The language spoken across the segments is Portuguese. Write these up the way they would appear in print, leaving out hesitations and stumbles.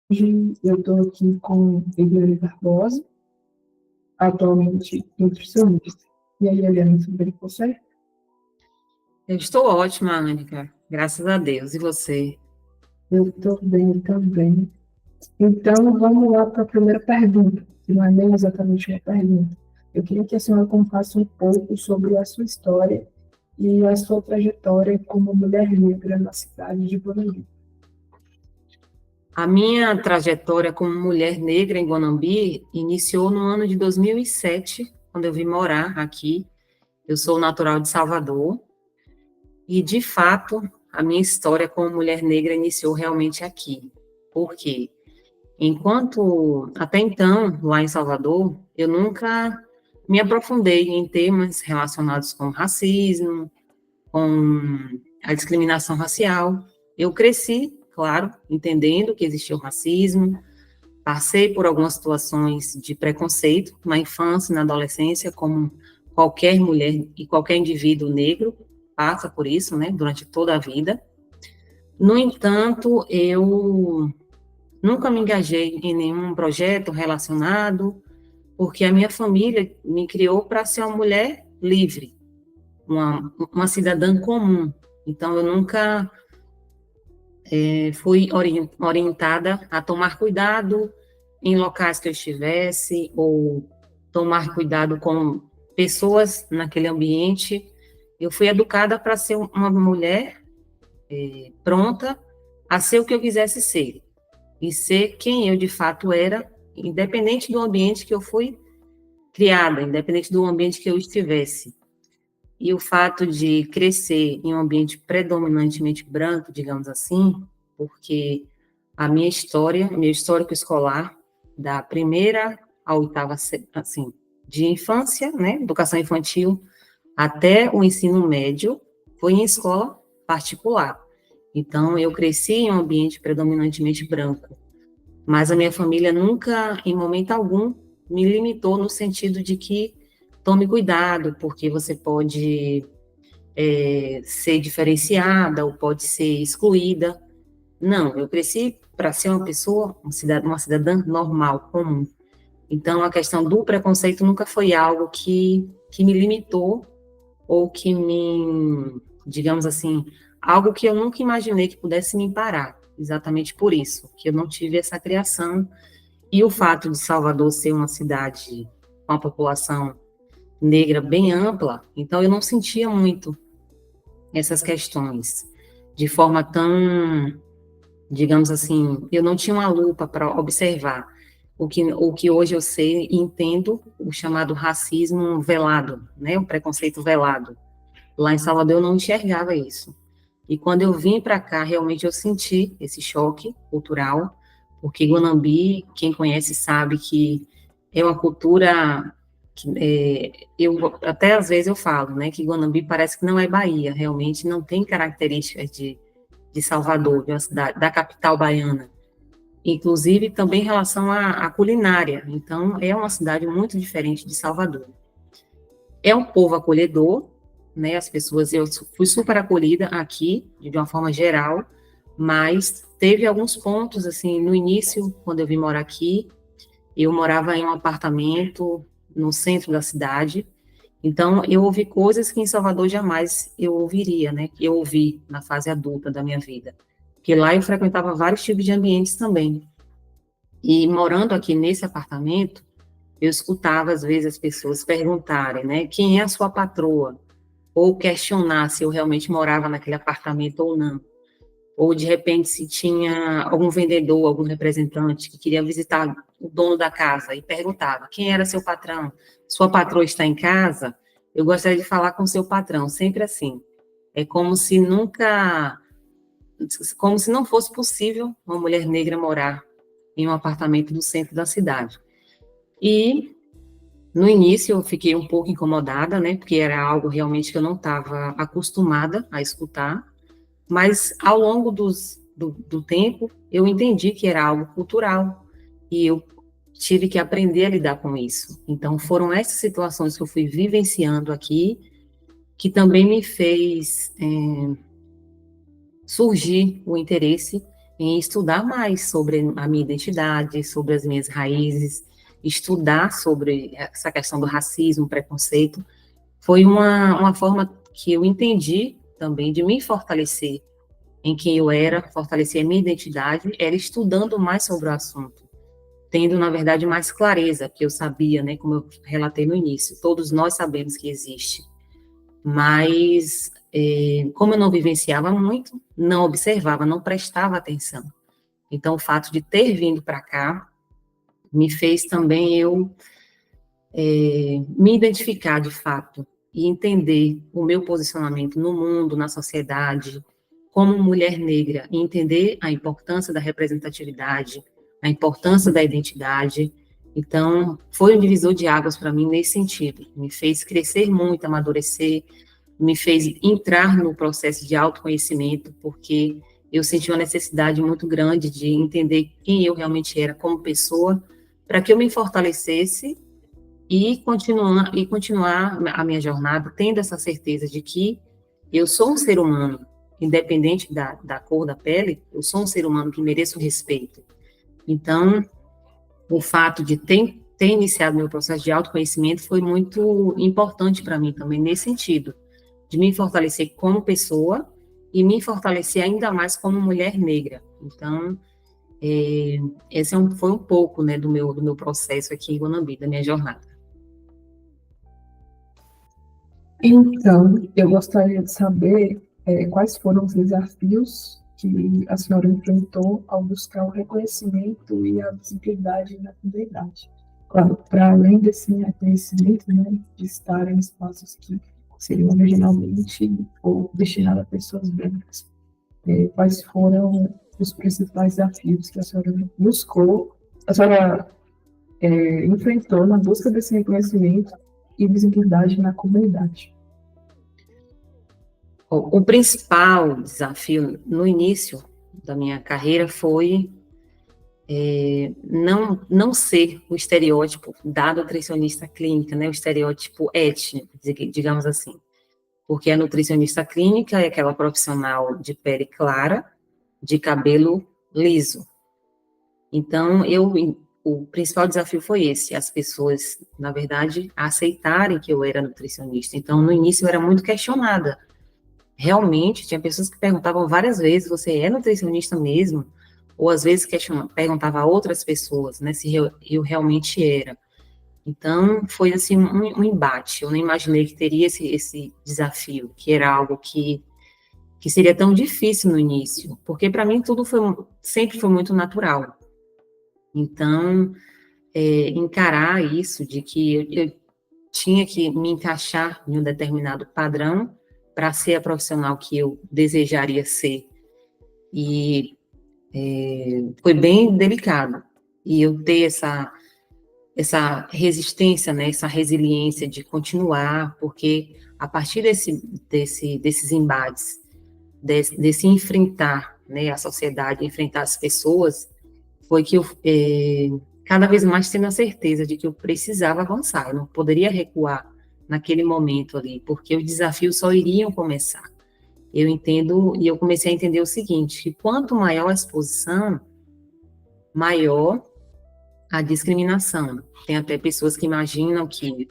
Hoje eu estou aqui com Eliane Barbosa, atualmente nutricionista. E aí, Eliane, tudo bem com você? Eu estou ótima, Annika, graças a Deus. E você? Eu estou bem também. Então, vamos lá para a primeira pergunta, que não é nem exatamente uma pergunta. Eu queria que a senhora contasse um pouco sobre a sua história e a sua trajetória como mulher negra na cidade de Bonangi. A minha trajetória como mulher negra em Guanambi iniciou no ano de 2007, quando eu vim morar aqui. Eu sou natural de Salvador e, de fato, a minha história como mulher negra iniciou realmente aqui. Por quê? Até então, lá em Salvador, eu nunca me aprofundei em temas relacionados com racismo, com a discriminação racial. Eu cresci, claro, entendendo que existia o racismo, passei por algumas situações de preconceito na infância e na adolescência, como qualquer mulher e qualquer indivíduo negro passa por isso, né, durante toda a vida. No entanto, eu nunca me engajei em nenhum projeto relacionado, porque a minha família me criou para ser uma mulher livre, uma cidadã comum. Então, eu nunca fui orientada a tomar cuidado em locais que eu estivesse, ou tomar cuidado com pessoas naquele ambiente. Eu fui educada para ser uma mulher pronta a ser o que eu quisesse ser, e ser quem eu de fato era, independente do ambiente que eu fui criada, independente do ambiente que eu estivesse. E o fato de crescer em um ambiente predominantemente branco, digamos assim, porque a minha história, meu histórico escolar, da primeira à oitava, assim, de infância, né, educação infantil, até o ensino médio, foi em escola particular. Então, eu cresci em um ambiente predominantemente branco, mas a minha família nunca, em momento algum, me limitou no sentido de que tome cuidado, porque você pode ser diferenciada ou pode ser excluída. Não, eu cresci para ser uma pessoa, uma cidadã normal, comum. Então, a questão do preconceito nunca foi algo que me limitou ou que me, digamos assim, algo que eu nunca imaginei que pudesse me parar. Exatamente por isso, que eu não tive essa criação. E o fato de Salvador ser uma cidade com a população negra bem ampla, então eu não sentia muito essas questões de forma tão, digamos assim, eu não tinha uma lupa para observar o que hoje eu sei e entendo, o chamado racismo velado, né, o preconceito velado. Lá em Salvador eu não enxergava isso. E quando eu vim para cá, realmente eu senti esse choque cultural, porque Guanambi, quem conhece sabe que é uma cultura que, eu até às vezes eu falo, né, que Guanambi parece que não é Bahia, realmente não tem características de Salvador, de uma cidade, da capital baiana. Inclusive também em relação à culinária. Então, é uma cidade muito diferente de Salvador. É um povo acolhedor, né? As pessoas, eu fui super acolhida aqui, de uma forma geral, mas teve alguns pontos, assim, no início, quando eu vim morar aqui, eu morava em um apartamento no centro da cidade, então eu ouvi coisas que em Salvador jamais eu ouviria, né? Que eu ouvi na fase adulta da minha vida. Porque lá eu frequentava vários tipos de ambientes também. E morando aqui nesse apartamento, eu escutava às vezes as pessoas perguntarem, né, quem é a sua patroa? Ou questionar se eu realmente morava naquele apartamento ou não. Ou de repente se tinha algum vendedor, algum representante que queria visitar o dono da casa e perguntava: quem era seu patrão? Sua patroa está em casa? Eu gostaria de falar com seu patrão, sempre assim. É como se não fosse possível uma mulher negra morar em um apartamento do centro da cidade. E no início eu fiquei um pouco incomodada, né, porque era algo realmente que eu não estava acostumada a escutar, mas ao longo do tempo eu entendi que era algo cultural e eu tive que aprender a lidar com isso. Então foram essas situações que eu fui vivenciando aqui que também me fez surgir o interesse em estudar mais sobre a minha identidade, sobre as minhas raízes, estudar sobre essa questão do racismo, preconceito. Foi uma forma que eu entendi também de me fortalecer em quem eu era, fortalecer a minha identidade, era estudando mais sobre o assunto, tendo, na verdade, mais clareza, porque eu sabia, né, como eu relatei no início, todos nós sabemos que existe, mas como eu não vivenciava muito, não observava, não prestava atenção. Então, o fato de ter vindo para cá me fez também eu me identificar de fato e entender o meu posicionamento no mundo, na sociedade, como mulher negra, e entender a importância da representatividade, a importância da identidade. Então, foi um divisor de águas para mim nesse sentido. Me fez crescer muito, amadurecer, me fez entrar no processo de autoconhecimento, porque eu senti uma necessidade muito grande de entender quem eu realmente era como pessoa, para que eu me fortalecesse e continuar a minha jornada tendo essa certeza de que eu sou um ser humano, independente da cor da pele, eu sou um ser humano que mereço respeito. Então, o fato de ter iniciado meu processo de autoconhecimento foi muito importante para mim também, nesse sentido, de me fortalecer como pessoa e me fortalecer ainda mais como mulher negra. Então, esse foi um pouco, né, do meu processo aqui em Guanambi, da minha jornada. Então, eu gostaria de saber quais foram os desafios que a senhora enfrentou ao buscar o reconhecimento e a visibilidade na comunidade. Claro, para além desse reconhecimento, né, de estar em espaços que seriam originalmente ou destinados a pessoas brancas, quais foram os principais desafios que a senhora buscou, a senhora enfrentou na busca desse reconhecimento e visibilidade na comunidade? O principal desafio no início da minha carreira foi não ser o estereótipo da nutricionista clínica, né, o estereótipo étnico, digamos assim. Porque a nutricionista clínica é aquela profissional de pele clara, de cabelo liso. Então, o principal desafio foi esse, as pessoas, na verdade, aceitarem que eu era nutricionista. Então, no início, eu era muito questionada. Realmente, tinha pessoas que perguntavam várias vezes, você é nutricionista mesmo? Ou às vezes perguntava a outras pessoas, né, se eu realmente era. Então, foi assim, um embate. Eu não imaginei que teria esse desafio, que era algo que seria tão difícil no início, porque para mim tudo sempre foi muito natural. Então, encarar isso de que eu tinha que me encaixar em um determinado padrão para ser a profissional que eu desejaria ser. E foi bem delicado. E eu ter essa resistência, né, essa resiliência de continuar, porque a partir desses embates, desse enfrentar, né, a sociedade, enfrentar as pessoas, foi que eu cada vez mais tendo a certeza de que eu precisava avançar, eu não poderia recuar naquele momento ali, porque os desafios só iriam começar. Eu entendo, e eu comecei a entender o seguinte, que quanto maior a exposição, maior a discriminação. Tem até pessoas que imaginam que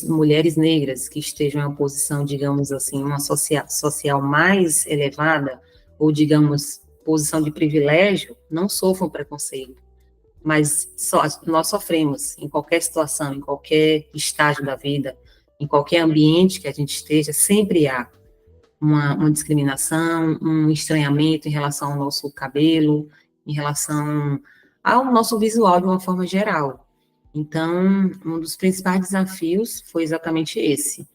mulheres negras que estejam em uma posição, digamos assim, uma social mais elevada, ou digamos, posição de privilégio, não sofram preconceito. Mas nós sofremos em qualquer situação, em qualquer estágio da vida, em qualquer ambiente que a gente esteja, sempre há uma discriminação, um estranhamento em relação ao nosso cabelo, em relação ao nosso visual de uma forma geral. Então, um dos principais desafios foi exatamente esse,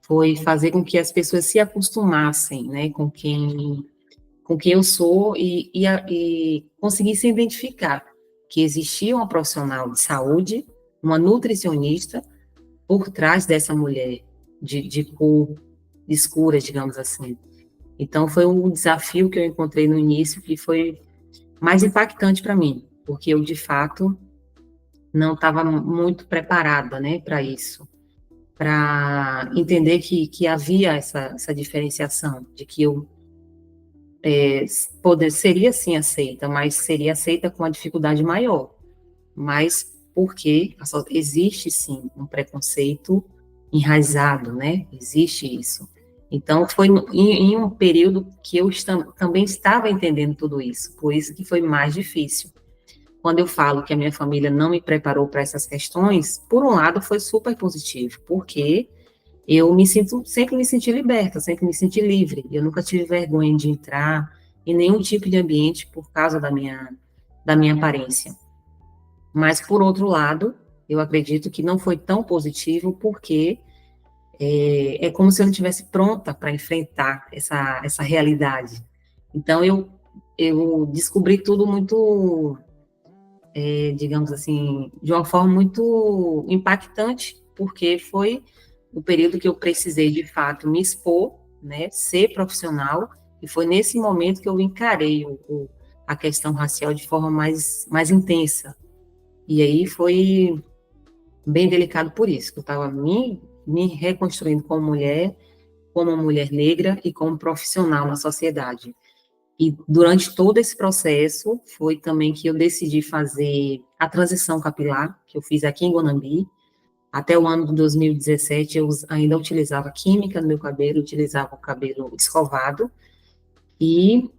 foi fazer com que as pessoas se acostumassem, né, com quem eu sou e conseguissem identificar que existia uma profissional de saúde, uma nutricionista, por trás dessa mulher de cor escura, digamos assim. Então, foi um desafio que eu encontrei no início que foi mais impactante para mim, porque eu, de fato, não estava muito preparada, né, para isso, para entender que havia essa diferenciação, de que eu seria sim aceita, mas seria aceita com uma dificuldade maior. Mas porque existe sim um preconceito enraizado, né? Existe isso. Então, foi em um período que eu também estava entendendo tudo isso, por isso que foi mais difícil. Quando eu falo que a minha família não me preparou para essas questões, por um lado foi super positivo, porque sempre me senti liberta, sempre me senti livre. Eu nunca tive vergonha de entrar em nenhum tipo de ambiente por causa da minha aparência. Mas, por outro lado, eu acredito que não foi tão positivo, porque é como se eu não estivesse pronta para enfrentar essa realidade. Então, eu descobri tudo muito, digamos assim, de uma forma muito impactante, porque foi o período que eu precisei, de fato, me expor, né, ser profissional, e foi nesse momento que eu encarei a questão racial de forma mais intensa. E aí foi bem delicado por isso, que eu estava me reconstruindo como uma mulher negra e como profissional na sociedade. E durante todo esse processo, foi também que eu decidi fazer a transição capilar, que eu fiz aqui em Guanambi. Até o ano de 2017, eu ainda utilizava química no meu cabelo, utilizava o cabelo escovado, e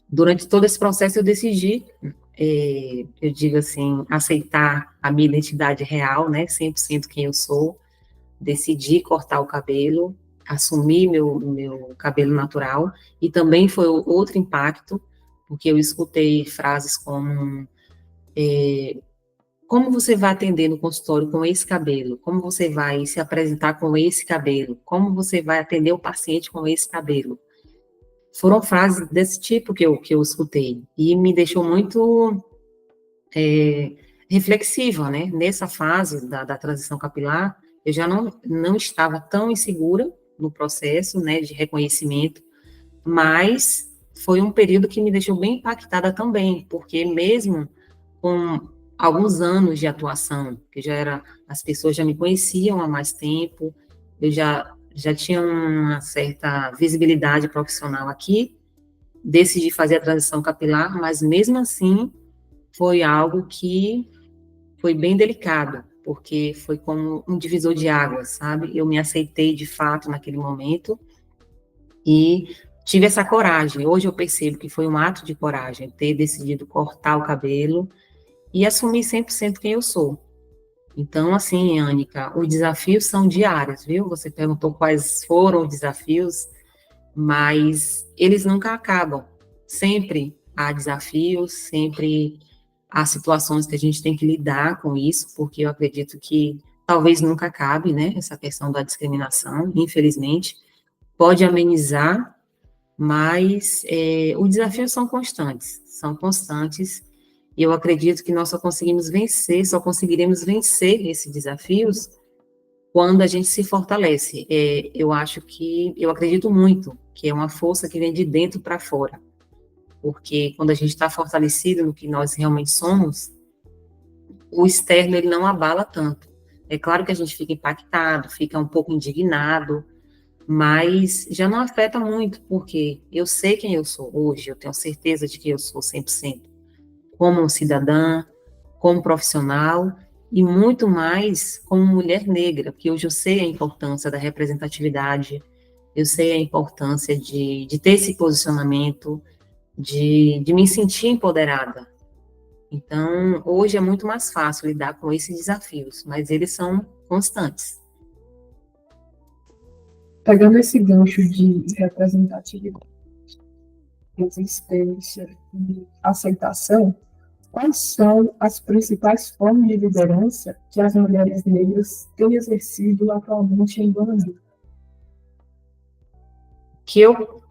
durante todo esse processo eu decidi, eu digo assim, aceitar a minha identidade real, né, 100% quem eu sou, decidi cortar o cabelo, assumir meu cabelo natural, e também foi outro impacto, porque eu escutei frases como você vai atender no consultório com esse cabelo? Como você vai se apresentar com esse cabelo? Como você vai atender o paciente com esse cabelo? Foram frases desse tipo que eu escutei, e me deixou muito reflexiva, né? Nessa fase da transição capilar, eu já não estava tão insegura no processo, né, de reconhecimento, mas foi um período que me deixou bem impactada também, porque mesmo com alguns anos de atuação, que as pessoas já me conheciam há mais tempo, eu já tinha uma certa visibilidade profissional aqui, decidi fazer a transição capilar, mas mesmo assim foi algo que foi bem delicado, porque foi como um divisor de águas, sabe? Eu me aceitei de fato naquele momento e tive essa coragem. Hoje eu percebo que foi um ato de coragem ter decidido cortar o cabelo e assumir 100% quem eu sou. Então, assim, Ânica, os desafios são diários, viu? Você perguntou quais foram os desafios, mas eles nunca acabam. Sempre há desafios, sempre há situações que a gente tem que lidar com isso, porque eu acredito que talvez nunca acabe, né? Essa questão da discriminação, infelizmente, pode amenizar, mas os desafios são constantes, e eu acredito que nós só conseguiremos vencer esses desafios quando a gente se fortalece. Eu acredito muito que é uma força que vem de dentro para fora, porque quando a gente está fortalecido no que nós realmente somos, o externo ele não abala tanto. É claro que a gente fica impactado, fica um pouco indignado, mas já não afeta muito, porque eu sei quem eu sou hoje, eu tenho certeza de que eu sou 100%, como cidadã, como profissional, e muito mais como mulher negra, porque hoje eu sei a importância da representatividade, eu sei a importância de ter esse posicionamento, de me sentir empoderada. Então, hoje é muito mais fácil lidar com esses desafios, mas eles são constantes. Pegando esse gancho de representatividade, resistência e aceitação, quais são as principais formas de liderança que as mulheres negras têm exercido atualmente em Guanambi? Que eu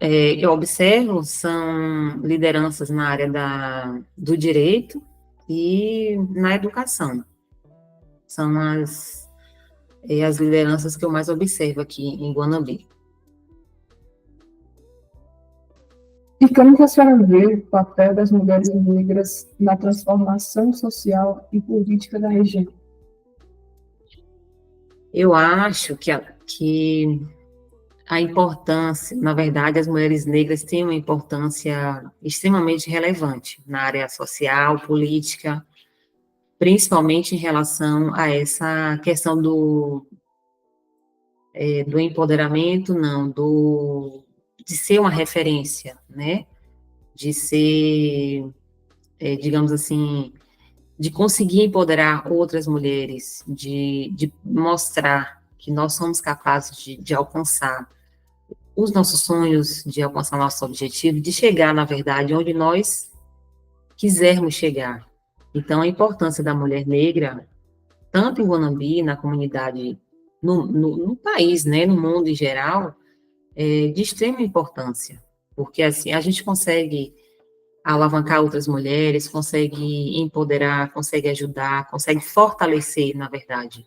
observo são lideranças na área do direito e na educação. São as lideranças que eu mais observo aqui em Guanambi. E como que a senhora vê o papel das mulheres negras na transformação social e política da região? Eu acho que a importância, na verdade, as mulheres negras têm uma importância extremamente relevante na área social, política, principalmente em relação a essa questão do empoderamento, não, de ser uma referência, né? De ser, digamos assim, de conseguir empoderar outras mulheres, de mostrar que nós somos capazes de alcançar os nossos sonhos, de alcançar nosso objetivo, de chegar, na verdade, onde nós quisermos chegar. Então, a importância da mulher negra, tanto em Guanambi, na comunidade, no país, né, no mundo em geral, é de extrema importância, porque assim a gente consegue alavancar outras mulheres, consegue empoderar, consegue ajudar, consegue fortalecer, na verdade.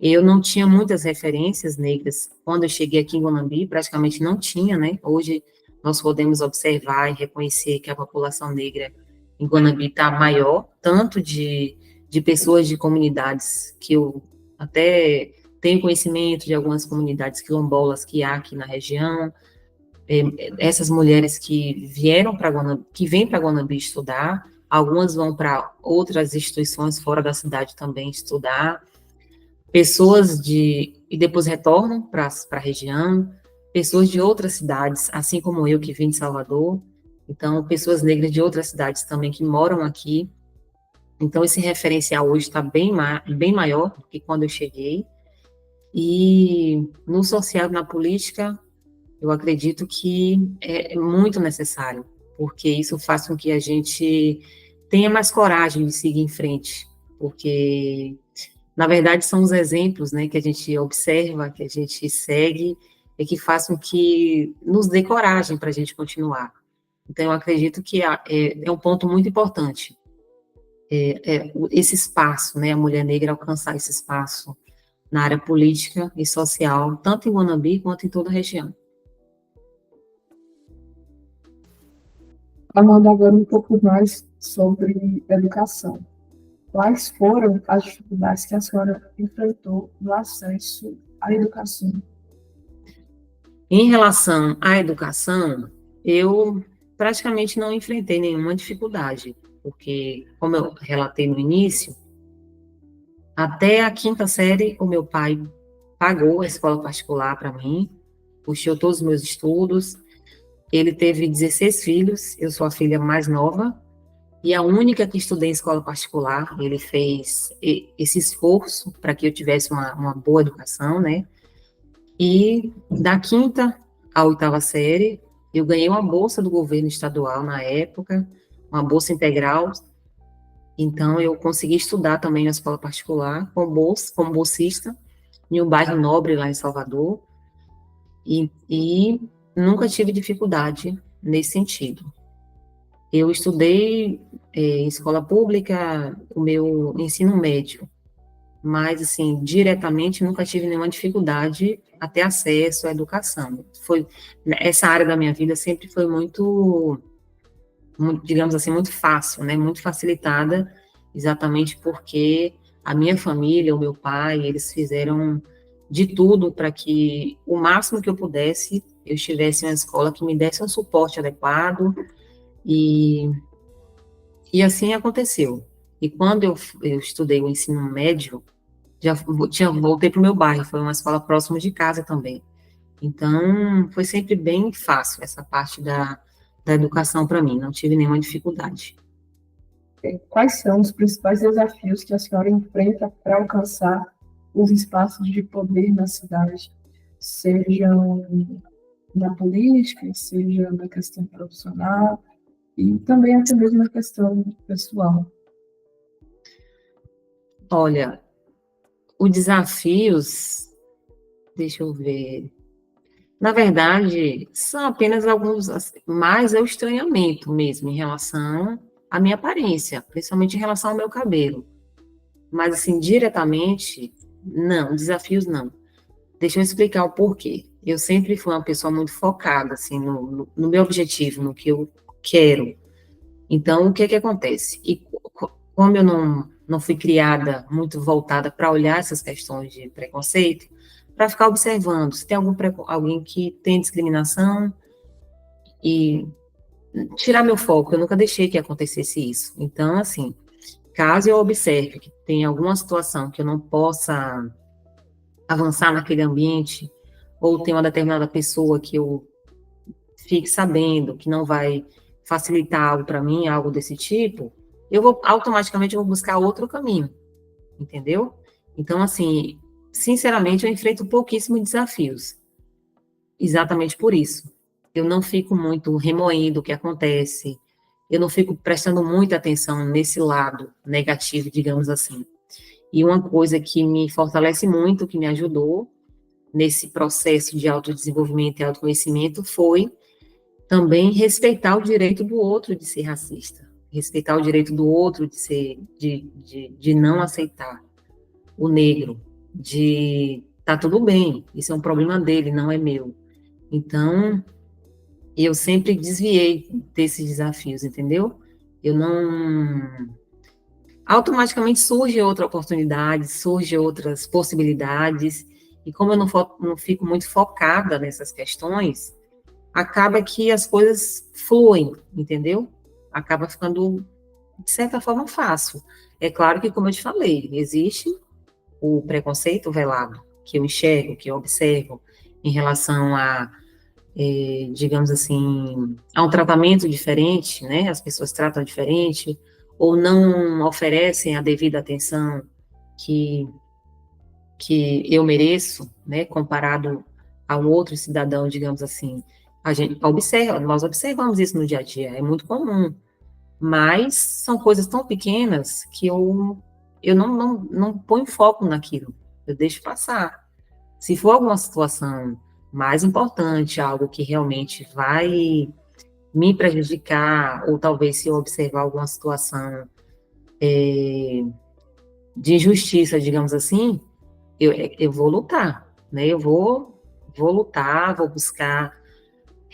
Eu não tinha muitas referências negras quando eu cheguei aqui em Guanambi, praticamente não tinha, né? Hoje nós podemos observar e reconhecer que a população negra em Guanambi está maior, tanto de pessoas de comunidades que eu até tenho conhecimento de algumas comunidades quilombolas que há aqui na região, essas mulheres que vieram para Guanambi, que vêm para Guanambi estudar, algumas vão para outras instituições fora da cidade também estudar, e depois retornam para a região, pessoas de outras cidades, assim como eu que vim de Salvador, então pessoas negras de outras cidades também que moram aqui, então esse referencial hoje está bem maior do que quando eu cheguei, e no social, na política, eu acredito que é muito necessário, porque isso faz com que a gente tenha mais coragem de seguir em frente, porque, na verdade, são os exemplos, né, que a gente observa, que a gente segue, e que faz com que nos dê coragem para a gente continuar. Então, eu acredito que é um ponto muito importante, esse espaço, né, a mulher negra alcançar esse espaço na área política e social, tanto em Guanambi quanto em toda a região. Falando agora um pouco mais sobre educação. Quais foram as dificuldades que a senhora enfrentou no acesso à educação? Em relação à educação, eu praticamente não enfrentei nenhuma dificuldade, porque, como eu relatei no início, até a quinta série, o meu pai pagou a escola particular para mim, puxou todos os meus estudos. Ele teve 16 filhos, eu sou a filha mais nova, e a única que estudei em escola particular. Ele fez esse esforço para que eu tivesse uma boa educação, né? E da quinta à oitava série, eu ganhei uma bolsa do governo estadual na época, uma bolsa integral. Então, eu consegui estudar também na escola particular, com bolsa, como bolsista, em um bairro nobre lá em Salvador, e nunca tive dificuldade nesse sentido. Eu estudei em escola pública, o meu ensino médio, mas, assim, diretamente nunca tive nenhuma dificuldade a ter acesso à educação. Essa área da minha vida sempre foi digamos assim, muito fácil, né, muito facilitada, exatamente porque a minha família, o meu pai, eles fizeram de tudo para que o máximo que eu pudesse, eu estivesse em uma escola que me desse um suporte adequado, e, e assim aconteceu. E quando eu estudei o ensino médio, voltei para o meu bairro, foi uma escola próxima de casa também. Então, foi sempre bem fácil essa parte da educação para mim, não tive nenhuma dificuldade. Quais são os principais desafios que a senhora enfrenta para alcançar os espaços de poder na cidade, sejam na política, seja na questão profissional e também até mesmo na questão pessoal? Olha, os desafios, deixa eu ver, na verdade, são apenas alguns, assim, mais é o estranhamento mesmo em relação à minha aparência, principalmente em relação ao meu cabelo. Mas, assim, diretamente, não, desafios não. Deixa eu explicar o porquê. Eu sempre fui uma pessoa muito focada, assim, no meu objetivo, no que eu quero. Então, o que que acontece? Como eu não fui criada muito voltada para olhar essas questões de preconceito, para ficar observando se tem alguém que tem discriminação e tirar meu foco. Eu nunca deixei que acontecesse isso. Então, assim, caso eu observe que tem alguma situação que eu não possa avançar naquele ambiente, ou tem uma determinada pessoa que eu fique sabendo que não vai facilitar algo para mim, algo desse tipo, automaticamente eu vou buscar outro caminho, entendeu? Então, assim, sinceramente, eu enfrento pouquíssimos desafios, exatamente por isso. Eu não fico muito remoendo o que acontece, eu não fico prestando muita atenção nesse lado negativo, digamos assim. E uma coisa que me fortalece muito, que me ajudou nesse processo de autodesenvolvimento e autoconhecimento foi também respeitar o direito do outro de ser racista, respeitar o direito do outro de ser, de não aceitar o negro, de tá tudo bem, isso é um problema dele, não é meu. Então, eu sempre desviei desses desafios, entendeu? Eu não. Automaticamente surge outra oportunidade, surge outras possibilidades, e como eu não fico muito focada nessas questões, acaba que as coisas fluem, entendeu? Acaba ficando, de certa forma, fácil. É claro que, como eu te falei, existe o preconceito velado, que eu enxergo, que eu observo, em relação a, digamos assim, a um tratamento diferente, né? As pessoas tratam diferente, ou não oferecem a devida atenção que, que eu mereço, né? Comparado a um outro cidadão, digamos assim. A gente observa, nós observamos isso no dia a dia, é muito comum, mas são coisas tão pequenas que eu não ponho foco naquilo, eu deixo passar. Se for alguma situação mais importante, algo que realmente vai me prejudicar, ou talvez se eu observar alguma situação de injustiça, digamos assim, eu vou lutar, né? Vou lutar, vou buscar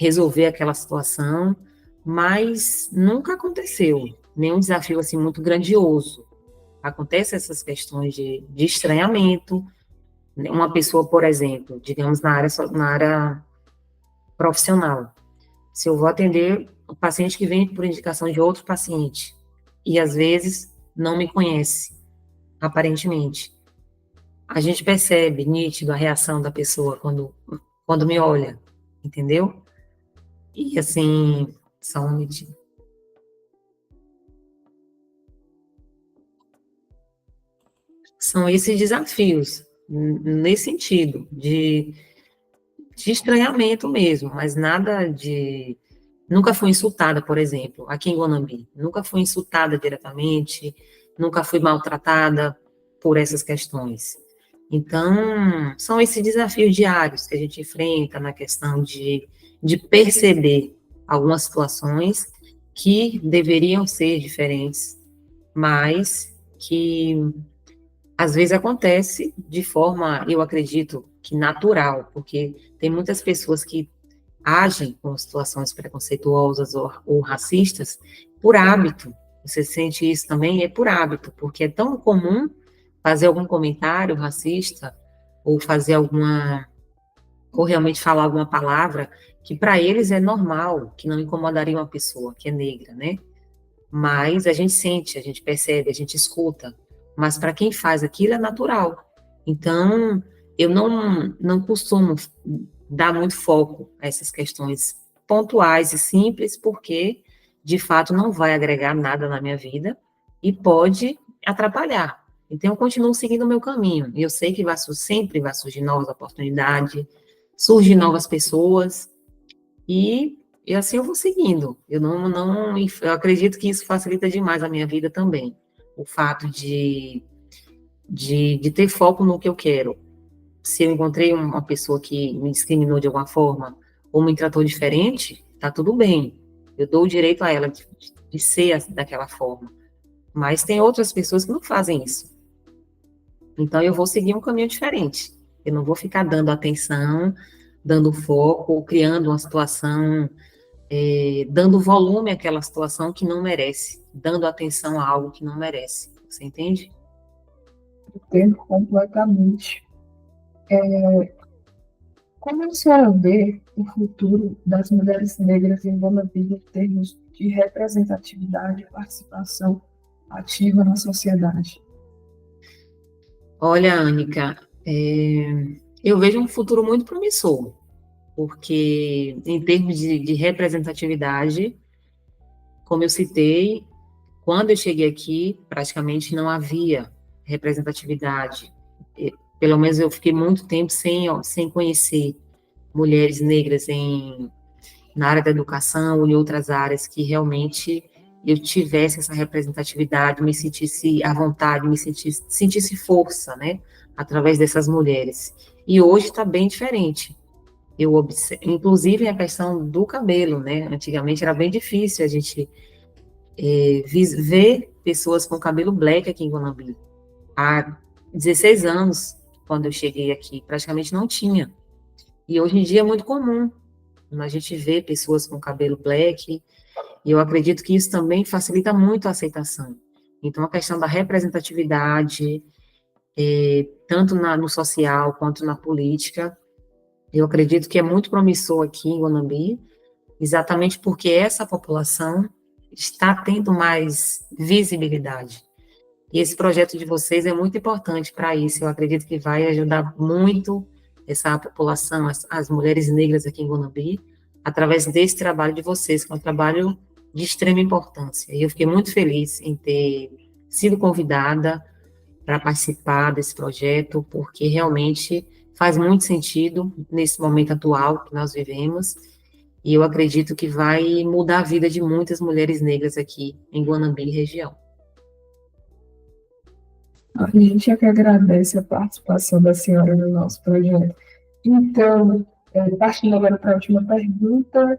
resolver aquela situação, mas nunca aconteceu nenhum desafio assim muito grandioso. Acontece essas questões de estranhamento, né? Uma pessoa, por exemplo, digamos na área profissional, se eu vou atender um paciente que vem por indicação de outro paciente e às vezes não me conhece, aparentemente, a gente percebe nítido a reação da pessoa quando me olha, entendeu? E assim, só um minutinho. São esses desafios, nesse sentido, de estranhamento mesmo, mas nada de. Nunca fui insultada, por exemplo, aqui em Guanambi. Nunca fui insultada diretamente, nunca fui maltratada por essas questões. Então, são esses desafios diários que a gente enfrenta na questão de perceber algumas situações que deveriam ser diferentes, mas que às vezes acontece de forma, eu acredito, que natural, porque tem muitas pessoas que agem com situações preconceituosas ou racistas por hábito. Você sente isso também? É por hábito, porque é tão comum fazer algum comentário racista ou fazer alguma, ou realmente falar alguma palavra que para eles é normal, que não incomodaria uma pessoa que é negra, né? Mas a gente sente, a gente percebe, a gente escuta. Mas para quem faz aquilo é natural. Então, eu não costumo dar muito foco a essas questões pontuais e simples, porque, de fato, não vai agregar nada na minha vida e pode atrapalhar. Então, eu continuo seguindo o meu caminho. E eu sei que sempre vai surgir novas oportunidades, surgem novas pessoas, e assim eu vou seguindo. Eu acredito que isso facilita demais a minha vida também. O fato de ter foco no que eu quero. Se eu encontrei uma pessoa que me discriminou de alguma forma, ou me tratou diferente, tá tudo bem. Eu dou o direito a ela de ser daquela forma. Mas tem outras pessoas que não fazem isso. Então eu vou seguir um caminho diferente. Eu não vou ficar dando atenção, dando foco, ou criando uma situação dando volume àquela situação que não merece, dando atenção a algo que não merece. Você entende? Entendo completamente. Como a senhora vê o futuro das mulheres negras em Bonavista em termos de representatividade e participação ativa na sociedade? Olha, Ânica, eu vejo um futuro muito promissor, porque em termos de representatividade, como eu citei, quando eu cheguei aqui, praticamente não havia representatividade. Pelo menos eu fiquei muito tempo sem conhecer mulheres negras na área da educação e outras áreas que realmente eu tivesse essa representatividade, me sentisse à vontade, sentisse força, né, através dessas mulheres. E hoje está bem diferente. Inclusive a questão do cabelo, né? Antigamente era bem difícil a gente ver pessoas com cabelo black aqui em Guanambi. Há 16 anos, quando eu cheguei aqui, praticamente não tinha. E hoje em dia é muito comum a gente ver pessoas com cabelo black, e eu acredito que isso também facilita muito a aceitação. Então, a questão da representatividade, tanto no social quanto na política, eu acredito que é muito promissor aqui em Guanambi, exatamente porque essa população está tendo mais visibilidade. E esse projeto de vocês é muito importante para isso. Eu acredito que vai ajudar muito essa população, as mulheres negras aqui em Guanambi, através desse trabalho de vocês, que é um trabalho de extrema importância. E eu fiquei muito feliz em ter sido convidada para participar desse projeto, porque realmente faz muito sentido nesse momento atual que nós vivemos, e eu acredito que vai mudar a vida de muitas mulheres negras aqui em Guanambi e região. A gente é que agradece a participação da senhora no nosso projeto. Então, partindo agora para a última pergunta,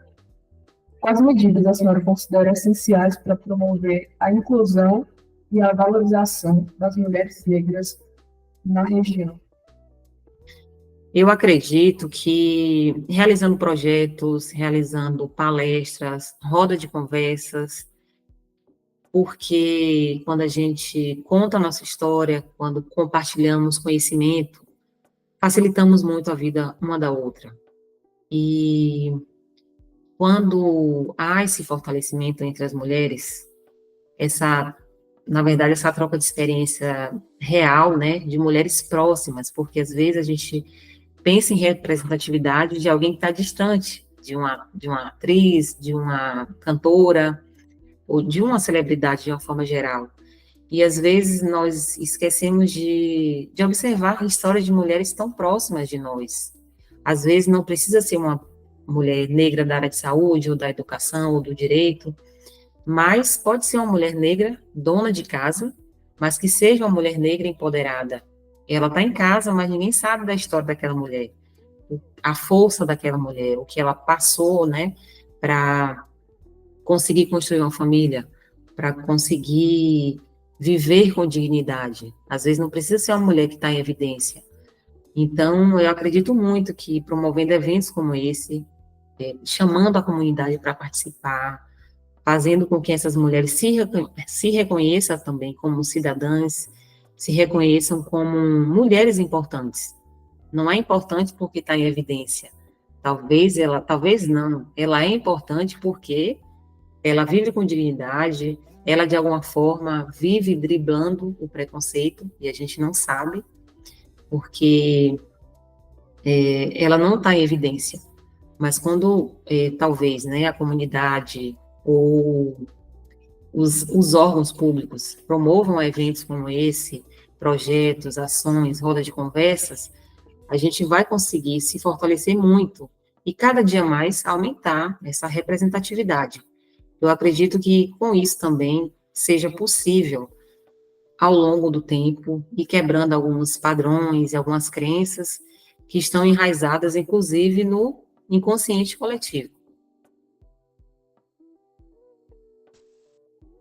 quais medidas a senhora considera essenciais para promover a inclusão e a valorização das mulheres negras na região? Eu acredito que realizando projetos, realizando palestras, roda de conversas, porque quando a gente conta a nossa história, quando compartilhamos conhecimento, facilitamos muito a vida uma da outra. E quando há esse fortalecimento entre as mulheres, na verdade, essa troca de experiência real, né, de mulheres próximas, porque às vezes a gente pensa em representatividade de alguém que está distante, de uma atriz, de uma cantora, ou de uma celebridade de uma forma geral. E às vezes nós esquecemos de observar histórias de mulheres tão próximas de nós. Às vezes não precisa ser uma mulher negra da área de saúde, ou da educação, ou do direito, mas pode ser uma mulher negra, dona de casa, mas que seja uma mulher negra empoderada. Ela está em casa, mas ninguém sabe da história daquela mulher, a força daquela mulher, o que ela passou, né, para conseguir construir uma família, para conseguir viver com dignidade. Às vezes não precisa ser uma mulher que está em evidência. Então, eu acredito muito que promovendo eventos como esse, chamando a comunidade para participar, fazendo com que essas mulheres se reconheçam também como cidadãs, se reconheçam como mulheres importantes. Não é importante porque está em evidência. Talvez não. Ela é importante porque ela vive com dignidade, ela de alguma forma vive driblando o preconceito, e a gente não sabe, porque ela não está em evidência. Mas quando talvez, né, a comunidade ou os órgãos públicos promovam eventos como esse, projetos, ações, roda de conversas, a gente vai conseguir se fortalecer muito e cada dia mais aumentar essa representatividade. Eu acredito que com isso também seja possível, ao longo do tempo, ir quebrando alguns padrões e algumas crenças que estão enraizadas, inclusive, no inconsciente coletivo.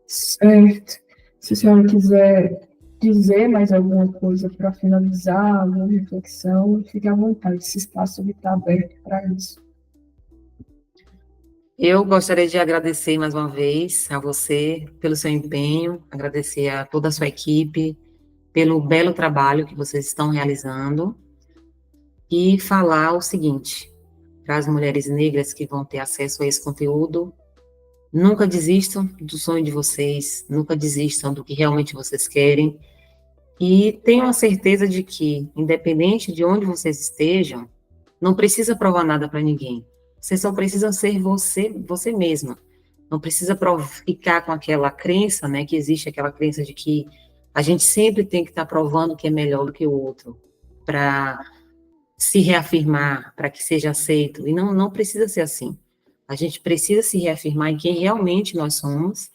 Certo. Se a senhora quiser dizer mais alguma coisa para finalizar, alguma reflexão, fique à vontade, esse espaço está aberto para isso. Eu gostaria de agradecer mais uma vez a você pelo seu empenho, agradecer a toda a sua equipe pelo belo trabalho que vocês estão realizando. e falar o seguinte para as mulheres negras que vão ter acesso a esse conteúdo: nunca desistam do sonho de vocês, nunca desistam do que realmente vocês querem, e tenham a certeza de que, independente de onde vocês estejam, não precisa provar nada para ninguém. Vocês só precisam ser você mesma. Não precisa ficar com aquela crença, né, que existe aquela crença de que a gente sempre tem que estar provando que é melhor do que o outro, para se reafirmar, para que seja aceito. E não precisa ser assim. A gente precisa se reafirmar em quem realmente nós somos,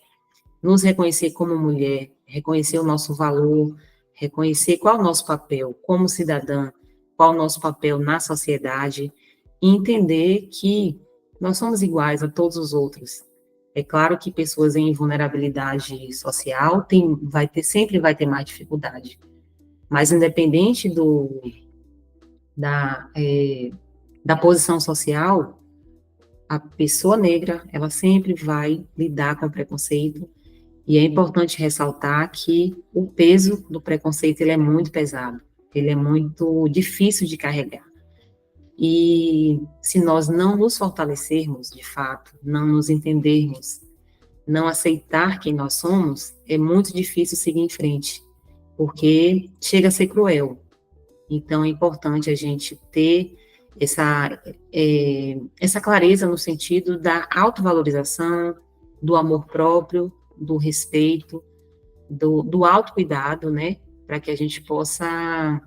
nos reconhecer como mulher, reconhecer o nosso valor, reconhecer qual é o nosso papel como cidadã, qual é o nosso papel na sociedade, e entender que nós somos iguais a todos os outros. É claro que pessoas em vulnerabilidade social sempre vai ter mais dificuldade, mas independente da, é, da posição social, a pessoa negra, ela sempre vai lidar com o preconceito, e é importante ressaltar que o peso do preconceito, ele é muito pesado, ele é muito difícil de carregar. E se nós não nos fortalecermos, de fato, não nos entendermos, não aceitar quem nós somos, é muito difícil seguir em frente, porque chega a ser cruel. Então, é importante a gente ter essa clareza no sentido da autovalorização, do amor próprio, do respeito, do autocuidado, né? Para que a gente possa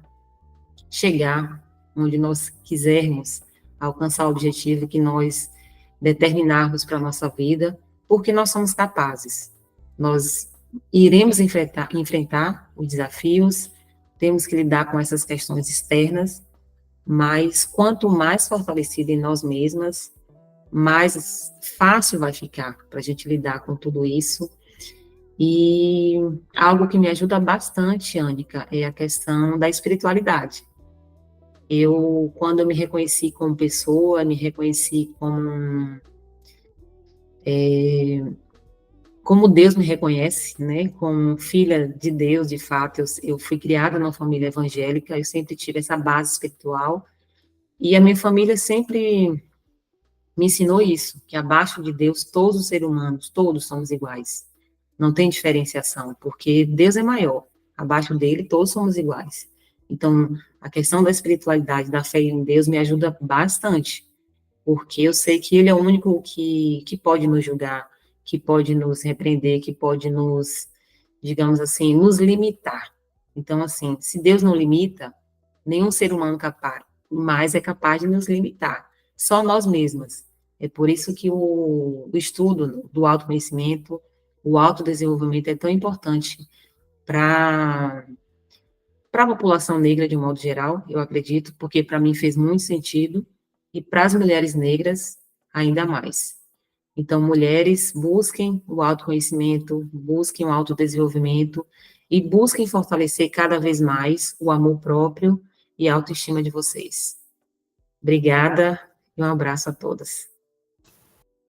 chegar onde nós quisermos, alcançar o objetivo que nós determinarmos para a nossa vida, porque nós somos capazes. Nós iremos enfrentar os desafios, temos que lidar com essas questões externas, mas quanto mais fortalecida em nós mesmas, mais fácil vai ficar para a gente lidar com tudo isso. E algo que me ajuda bastante, Ânica, é a questão da espiritualidade. Quando eu me reconheci como pessoa, me reconheci como Deus me reconhece, né, como filha de Deus, de fato. Eu fui criada numa família evangélica, eu sempre tive essa base espiritual, e a minha família sempre me ensinou isso, que abaixo de Deus, todos os seres humanos, todos somos iguais. Não tem diferenciação, porque Deus é maior. Abaixo dele, todos somos iguais. Então, a questão da espiritualidade, da fé em Deus, me ajuda bastante, porque eu sei que Ele é o único que pode nos julgar, que pode nos repreender, que pode nos, digamos assim, nos limitar. Então, assim, se Deus não limita, nenhum ser humano capaz, mais é capaz de nos limitar, só nós mesmas. É por isso que o estudo do autoconhecimento, o autodesenvolvimento é tão importante para a população negra de um modo geral, eu acredito, porque para mim fez muito sentido, e para as mulheres negras, ainda mais. Então, mulheres, busquem o autoconhecimento, busquem o autodesenvolvimento e busquem fortalecer cada vez mais o amor próprio e a autoestima de vocês. Obrigada e um abraço a todas.